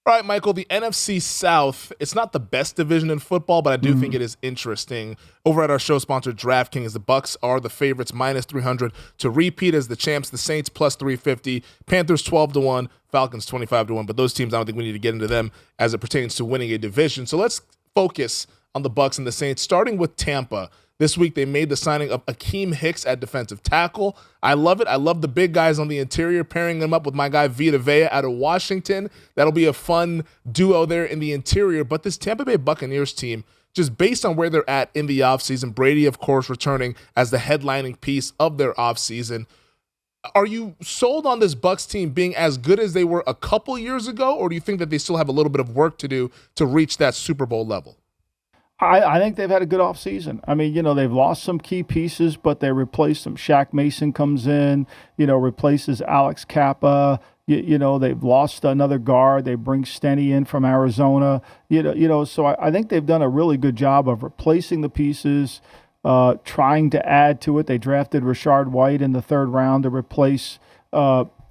All right, Michael, the NFC South, it's not the best division in football, but I do think it is interesting. Over at our show sponsor, DraftKings, the Bucs are the favorites, minus 300 to repeat as the champs. The Saints, plus 350. Panthers, 12-1. Falcons, 25-1. But those teams, I don't think we need to get into them as it pertains to winning a division. So let's focus on the Bucs and the Saints, starting with Tampa. This week, they made the signing of Akeem Hicks at defensive tackle. I love it. I love the big guys on the interior, pairing them up with my guy Vita Vea out of Washington. That'll be a fun duo there in the interior. But this Tampa Bay Buccaneers team, just based on where they're at in the offseason, Brady, of course, returning as the headlining piece of their offseason. Are you sold on this Bucs team being as good as they were a couple years ago, or do you think that they still have a little bit of work to do to reach that Super Bowl level? I think they've had a good offseason. I mean, they've lost some key pieces, but they replaced them. Shaq Mason comes in, replaces Alex Kappa. They've lost another guard. They bring Stenny in from Arizona. So I think they've done a really good job of replacing the pieces, trying to add to it. They drafted Rashard White in the third round to replace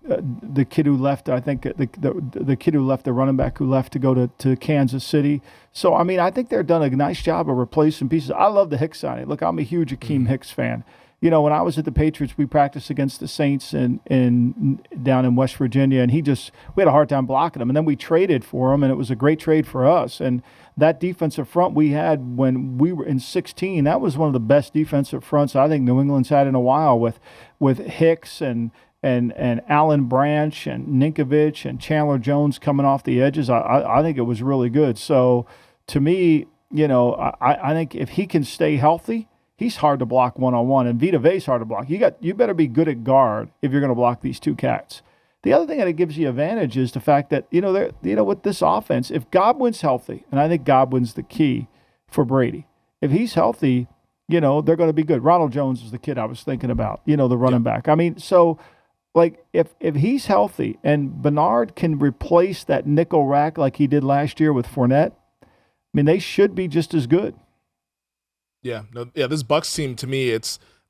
the kid who left. I think the kid who left, the running back who left to go to Kansas City. So, I mean, I think they've done a nice job of replacing pieces. I love the Hicks signing. Look, I'm a huge Akeem Hicks fan. When I was at the Patriots, we practiced against the Saints down in West Virginia, and we had a hard time blocking him. And then we traded for him, and it was a great trade for us. And that defensive front we had when we were in 16, that was one of the best defensive fronts I think New England's had in a while with Hicks and Alan Branch and Ninkovich and Chandler Jones coming off the edges. I think it was really good. So to me, I think if he can stay healthy, he's hard to block one-on-one, and Vita Vea's hard to block. You better be good at guard if you're going to block these two cats. The other thing that it gives you advantage is the fact that, with this offense, if Godwin's healthy, and I think Godwin's the key for Brady, if he's healthy, they're going to be good. Ronald Jones is the kid I was thinking about, the running back. I mean, so like if he's healthy and Bernard can replace that nickel rack like he did last year with Fournette, I mean, they should be just as good. This Bucs team, to me,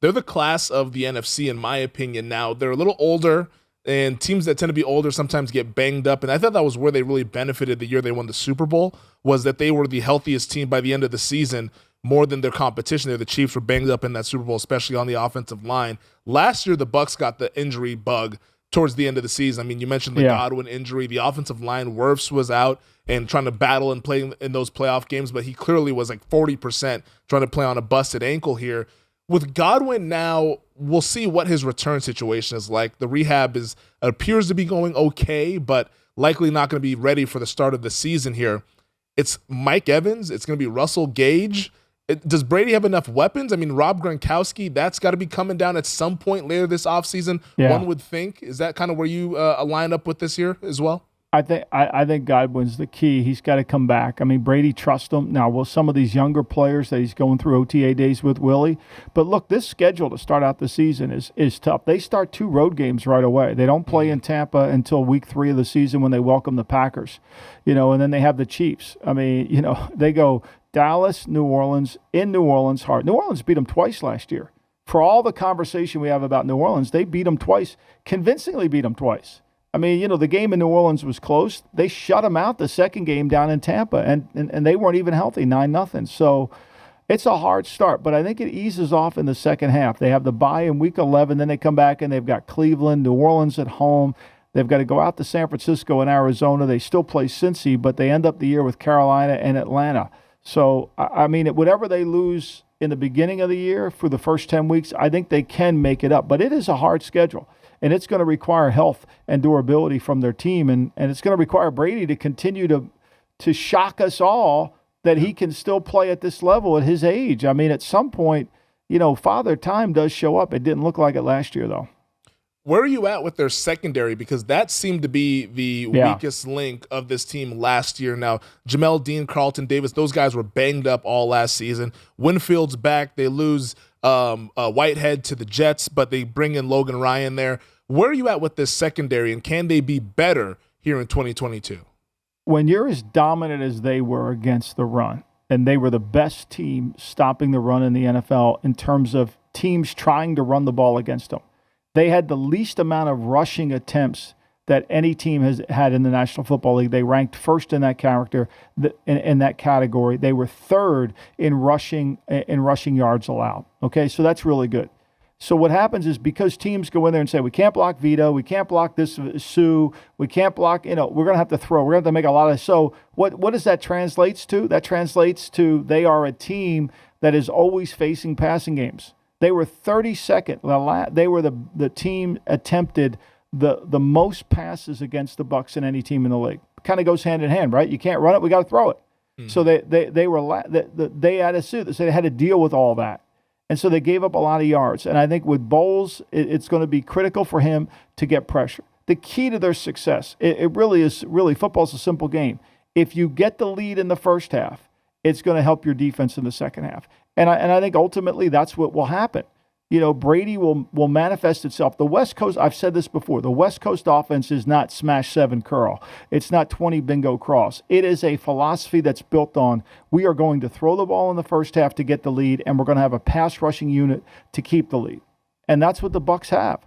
they're the class of the NFC, in my opinion. Now, they're a little older, and teams that tend to be older sometimes get banged up, and I thought that was where they really benefited the year they won the Super Bowl, was that they were the healthiest team by the end of the season, more than their competition. The Chiefs were banged up in that Super Bowl, especially on the offensive line. Last year, the Bucs got the injury bug towards the end of the season. I mean, you mentioned the Godwin injury. The offensive line, Wirfs was out and trying to battle and play in those playoff games, but he clearly was like 40% trying to play on a busted ankle here. With Godwin now, we'll see what his return situation is like. The rehab appears to be going okay, but likely not going to be ready for the start of the season here. It's Mike Evans. It's going to be Russell Gage. Does Brady have enough weapons? I mean, Rob Gronkowski, that's got to be coming down at some point later this offseason, one would think. Is that kind of where you align up with this here as well? I think Godwin's the key. He's got to come back. I mean, Brady trusts him. Now, will some of these younger players that he's going through OTA days with, Willie? But look, this schedule to start out the season is tough. They start 2 road games right away. They don't play in Tampa until week 3 of the season when they welcome the Packers, and then they have the Chiefs. I mean, they go Dallas, New Orleans, in New Orleans hard. New Orleans beat them twice last year. For all the conversation we have about New Orleans, they beat them twice, convincingly beat them twice. I mean, the game in New Orleans was close. They shut them out the second game down in Tampa, and they weren't even healthy, 9-0. So it's a hard start, but I think it eases off in the second half. They have the bye in week 11, then they come back and they've got Cleveland, New Orleans at home. They've got to go out to San Francisco and Arizona. They still play Cincy, but they end up the year with Carolina and Atlanta. So, I mean, whatever they lose in the beginning of the year for the first 10 weeks, I think they can make it up. But it is a hard schedule, and it's going to require health and durability from their team, and it's going to require Brady to continue to shock us all that he can still play at this level at his age. I mean, at some point, Father Time does show up. It didn't look like it last year, though. Where are you at with their secondary? Because that seemed to be the weakest link of this team last year. Now, Jamel Dean, Carlton Davis, those guys were banged up all last season. Winfield's back. They lose Whitehead to the Jets, but they bring in Logan Ryan there. Where are you at with this secondary, and can they be better here in 2022? When you're as dominant as they were against the run, and they were the best team stopping the run in the NFL in terms of teams trying to run the ball against them, they had the least amount of rushing attempts that any team has had in the National Football League. They ranked first in that in that category. They were third in rushing yards allowed. Okay, so that's really good. So what happens is, because teams go in there and say, we can't block Vito, we can't block this Sue, we can't block, we're going to have to throw, we're going to have to make a lot of. So what does that translates to? That translates to they are a team that is always facing passing games. They were 32nd. They were the team attempted the most passes against the Bucs in any team in the league. Kind of goes hand in hand, right? You can't run it, we got to throw it. Mm-hmm. So they had they had to deal with all that. And so they gave up a lot of yards. And I think with Bowles, it's going to be critical for him to get pressure. The key to their success, it really is, football's a simple game. If you get the lead in the first half, it's going to help your defense in the second half. And I think ultimately that's what will happen. Brady will manifest itself. The West Coast, I've said this before, the West Coast offense is not smash 7 curl. It's not 20 bingo cross. It is a philosophy that's built on, we are going to throw the ball in the first half to get the lead, and we're going to have a pass rushing unit to keep the lead. And that's what the Bucs have.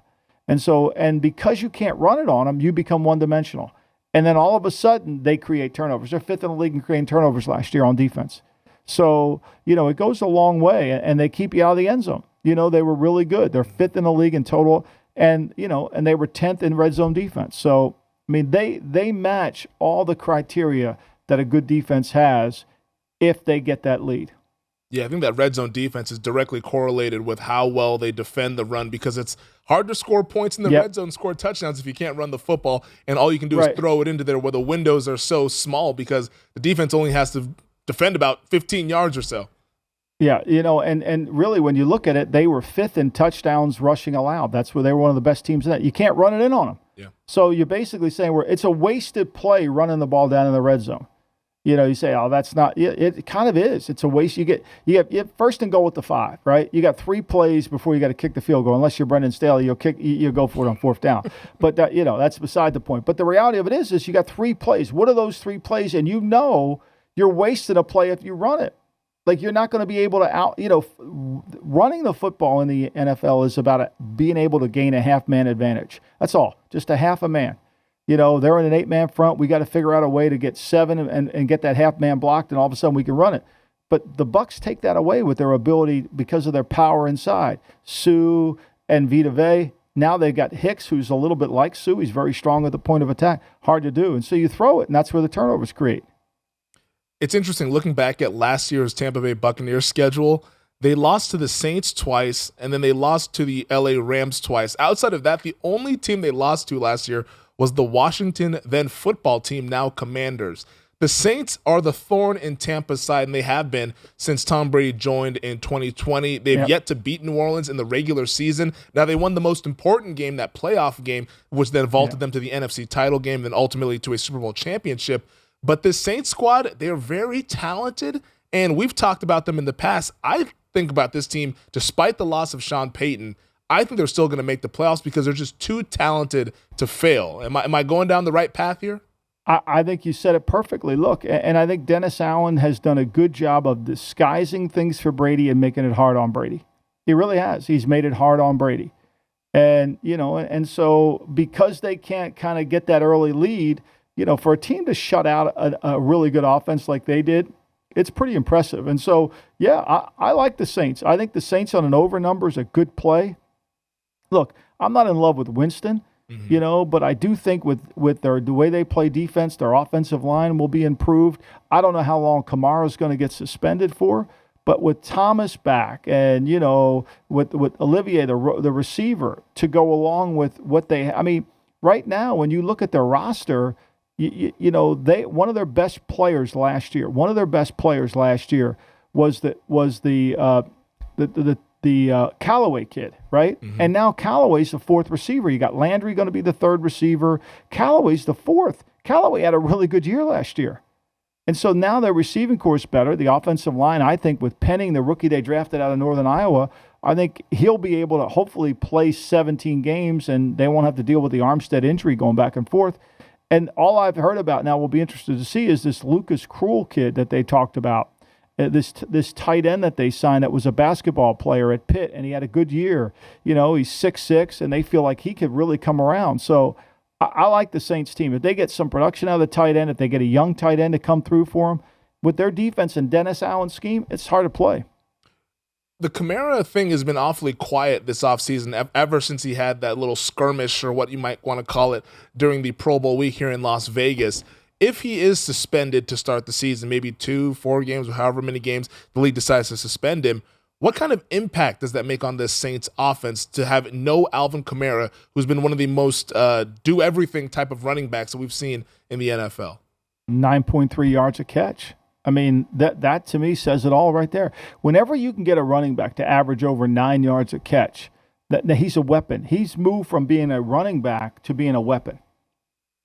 And because you can't run it on them, you become one-dimensional. And then all of a sudden, they create turnovers. They're 5th in the league in creating turnovers last year on defense. So, it goes a long way, and they keep you out of the end zone. They were really good. They're 5th in the league in total, and they were 10th in red zone defense. So, they match all the criteria that a good defense has if they get that lead. Yeah, I think that red zone defense is directly correlated with how well they defend the run, because it's hard to score points in the red zone, score touchdowns if you can't run the football, and all you can do is throw it into there where the windows are so small, because the defense only has to defend about 15 yards or so. Yeah, and really when you look at it, they were 5th in touchdowns rushing allowed. That's where they were one of the best teams in that. You can't run it in on them. Yeah. So you're basically saying it's a wasted play running the ball down in the red zone. You say, oh, that's not. It kind of is. It's a waste. You get first and goal with the 5, right? You got 3 plays before you got to kick the field goal. Unless you're Brendan Staley, you'll go for it on 4th down. But that's beside the point. But the reality of it is you got 3 plays. What are those 3 plays? And you're wasting a play if you run it. Like, you're not going to be able to running the football in the NFL is about being able to gain a half-man advantage. That's all, just a half a man. They're in an 8-man front. We got to figure out a way to get 7 and get that half-man blocked, and all of a sudden we can run it. But the Bucs take that away with their ability because of their power inside. Sue and Vita Vea. Now they've got Hicks, who's a little bit like Sue. He's very strong at the point of attack. Hard to do. And so you throw it, and that's where the turnovers create. It's interesting looking back at last year's Tampa Bay Buccaneers schedule. They lost to the Saints twice, and then they lost to the LA Rams twice. Outside of that, the only team they lost to last year was the Washington then football team, now Commanders. The Saints are the thorn in Tampa's side, and they have been since Tom Brady joined in 2020. They've yet to beat New Orleans in the regular season. Now, they won the most important game, that playoff game, which then vaulted them to the NFC title game, then ultimately to a Super Bowl championship. But this Saints squad, they're very talented, and we've talked about them in the past. I think about this team, despite the loss of Sean Payton, I think they're still going to make the playoffs because they're just too talented to fail. Am I going down the right path here? I think you said it perfectly. Look, and I think Dennis Allen has done a good job of disguising things for Brady and making it hard on Brady. He really has. He's made it hard on Brady. And, and so because they can't kind of get that early lead, for a team to shut out a really good offense like they did, it's pretty impressive. And so, I like the Saints. I think the Saints on an over number is a good play. Look, I'm not in love with Winston, but I do think with the way they play defense, their offensive line will be improved. I don't know how long Kamara is going to get suspended for, but with Thomas back and, with Olivier, the receiver, to go along with what right now, when you look at their roster, one of their best players last year was the Callaway kid, right? Mm-hmm. And now Callaway's the 4th receiver. You got Landry going to be the 3rd receiver. Callaway's the 4th. Callaway had a really good year last year. And so now their receiving core is better. The offensive line, I think, with Penning, the rookie they drafted out of Northern Iowa, I think he'll be able to hopefully play 17 games, and they won't have to deal with the Armstead injury going back and forth. And all I've heard about now, we'll be interested to see, is this Lucas Krull kid that they talked about, this tight end that they signed that was a basketball player at Pitt, and he had a good year. He's 6'6", and they feel like he could really come around. So I like the Saints team. If they get some production out of the tight end, if they get a young tight end to come through for them, with their defense and Dennis Allen's scheme, it's hard to play. The Kamara thing has been awfully quiet this offseason ever since he had that little skirmish, or what you might want to call it, during the Pro Bowl week here in Las Vegas. If he is suspended to start the season, maybe 2-4 games, or however many games the league decides to suspend him, what kind of impact does that make on this Saints offense to have no Alvin Kamara, who's been one of the most do-everything type of running backs that we've seen in the NFL? 9.3 yards a catch. I mean, that to me says it all right there. Whenever you can get a running back to average over 9 yards a catch, that he's a weapon. He's moved from being a running back to being a weapon.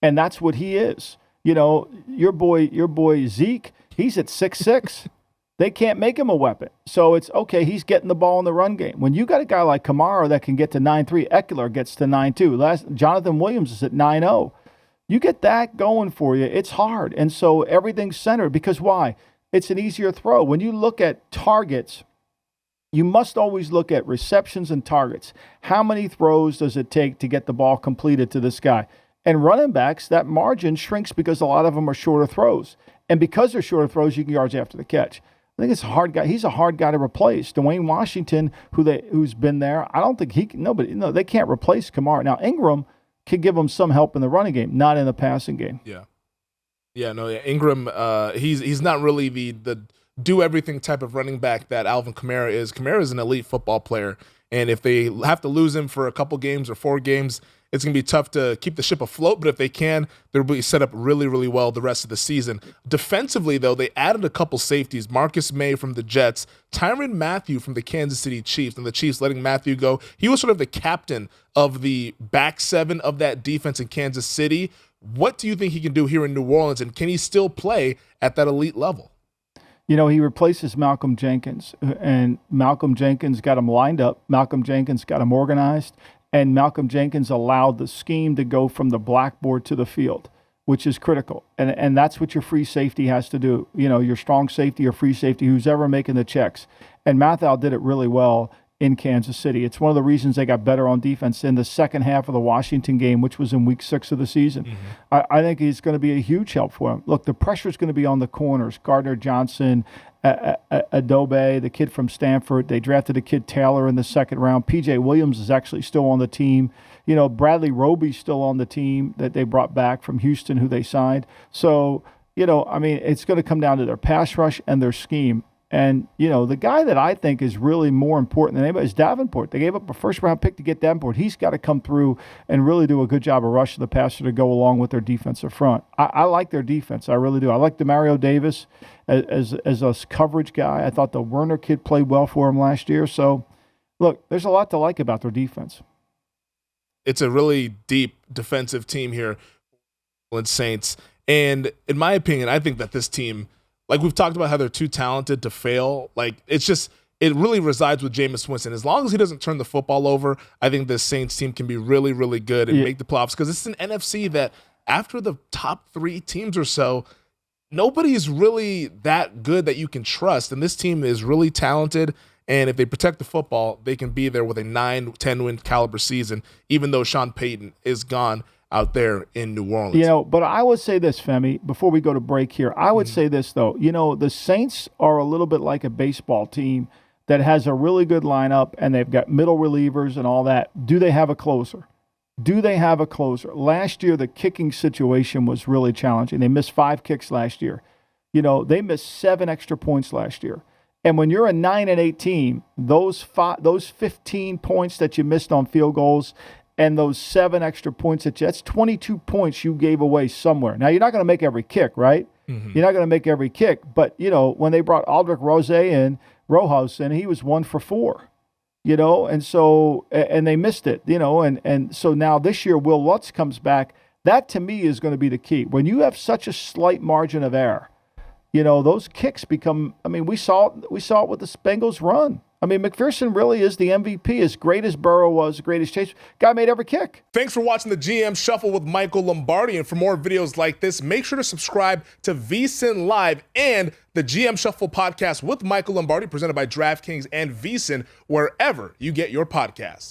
And that's what he is. You know, your boy Zeke, he's at 6'6". They can't make him a weapon. So it's okay, he's getting the ball in the run game. When you got a guy like Kamara that can get to 9.3, Eckler gets to 9.2. Jonathan Williams is at 9.0. You get that going for you, it's hard. And so everything's centered because why? It's an easier throw. When you look at targets, you must always look at receptions and targets. How many throws does it take to get the ball completed to this guy? And running backs, that margin shrinks because a lot of them are shorter throws. And because they're shorter throws, you can yards after the catch. I think it's a hard guy. He's a hard guy to replace. Dwayne Washington, who's been there, I don't think he can. They can't replace Kamara. Now Ingram can give him some help in the running game, not in the passing game. Ingram, he's not really the do everything type of running back that Alvin Kamara is. Kamara is an elite football player, and if they have to lose him for a couple games or 4 games, it's going to be tough to keep the ship afloat, but if they can, they'll be set up really, really well the rest of the season. Defensively, though, they added a couple safeties. Marcus May from the Jets, Tyrann Mathieu from the Kansas City Chiefs, and the Chiefs letting Mathieu go. He was sort of the captain of the back seven of that defense in Kansas City. What do you think he can do here in New Orleans, and can he still play at that elite level? You know, he replaces Malcolm Jenkins, and Malcolm Jenkins got him lined up. Malcolm Jenkins got him organized. And Malcolm Jenkins allowed the scheme to go from the blackboard to the field, which is critical. And that's what your free safety has to do. You know, your strong safety or free safety, who's ever making the checks. And Mathieu did it really well in Kansas City. It's one of the reasons they got better on defense in the second half of the Washington game, which was in week 6 of the season. Mm-hmm. I think he's going to be a huge help for him. Look, the pressure is going to be on the corners. Gardner Johnson, Adobe, the kid from Stanford. They drafted a kid, Taylor, in the second round. P.J. Williams is actually still on the team. You know, Bradley Roby's still on the team that they brought back from Houston, who they signed. So, you know, I mean, it's going to come down to their pass rush and their scheme. And, you know, the guy that I think is really more important than anybody is Davenport. They gave up a first-round pick to get Davenport. He's got to come through and really do a good job of rushing the passer to go along with their defensive front. I like their defense. I really do. I like DeMario Davis as a coverage guy. I thought the Werner kid played well for him last year. So, look, there's a lot to like about their defense. It's a really deep defensive team here with Saints. And in my opinion, I think that this team, like we've talked about how they're too talented to fail. Like it really resides with Jameis Winston. As long as he doesn't turn the football over, I think the Saints team can be really, really good and make the playoffs, because it's an NFC that after the top 3 teams or so, nobody's really that good that you can trust. And this team is really talented. And if they protect the football, they can be there with a 9-10 win caliber season, even though Sean Payton is gone out there in New Orleans. You know, but I would say this, Femi, before we go to break here, I would say this, though. You know, the Saints are a little bit like a baseball team that has a really good lineup, and they've got middle relievers and all that. Do they have a closer? Do they have a closer? Last year, the kicking situation was really challenging. They missed 5 kicks last year. You know, they missed 7 extra points last year. And when you're a 9-8 team, those 15 points that you missed on field goals and those 7 extra points that's 22 points you gave away somewhere. Now, you're not going to make every kick, right? Mm-hmm. You're not going to make every kick. But, you know, when they brought Aldrich Rojas in, he was 1 for 4, you know, and so, and they missed it, you know, and so now this year, Will Lutz comes back. That, to me, is going to be the key. When you have such a slight margin of error, you know, those kicks become, I mean, we saw it with the Bengals run. I mean, McPherson really is the MVP. As great as Burrow was, great as Chase, guy made every kick. Thanks for watching the GM Shuffle with Michael Lombardi. And for more videos like this, make sure to subscribe to VSiN Live and the GM Shuffle podcast with Michael Lombardi, presented by DraftKings and VSiN, wherever you get your podcasts.